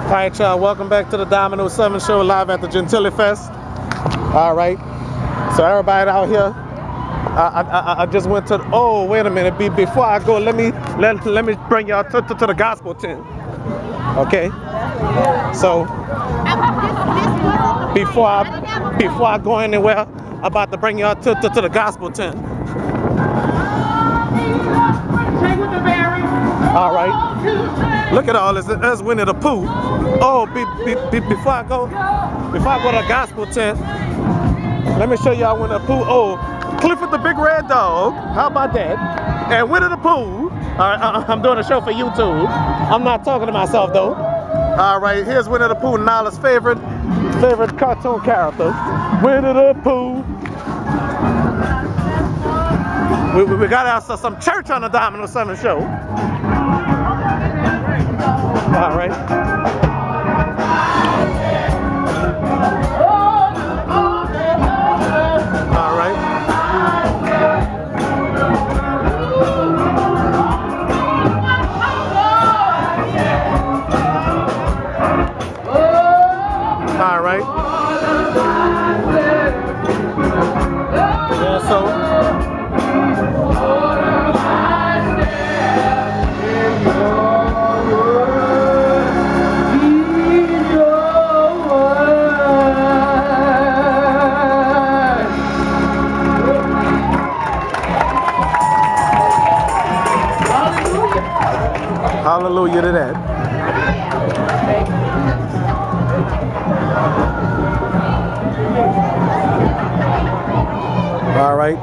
Alright, y'all, welcome back to the Domino 7 show live at the Gentilly Fest. Alright, so everybody out here, I just went to, oh, wait a minute, before I go, let me bring y'all to the gospel tent. Okay, so before I go anywhere, I'm about to bring y'all to the gospel tent. All right, look at all this. That's Winnie the Pooh. Oh, before I go to the gospel tent, let me show y'all Winnie the Pooh. Oh, Clifford the Big Red Dog. How about that? And Winnie the Pooh. All right, I'm doing a show for YouTube. I'm not talking to myself though. All right, here's Winnie the Pooh, Nala's favorite cartoon character, Winnie the Pooh. We got out some church on the Domino 7 show. All right. All right. All right. Yeah, so. Hallelujah to that. All right.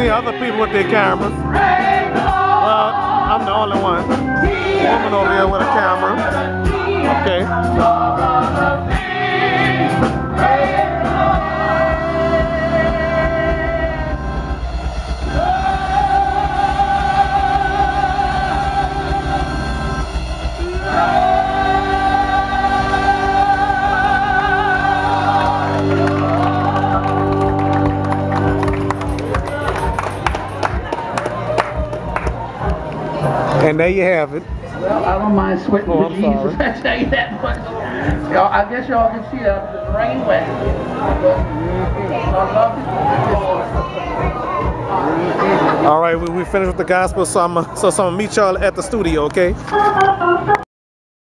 Other people with their cameras. Well, I'm the only one. Woman over here with a camera. Okay. And there you have it. Well, I don't mind sweating with Jesus. I tell you that much. I guess y'all can see that the rain wet. All right, we finished with the gospel, so I'm gonna meet y'all at the studio, okay?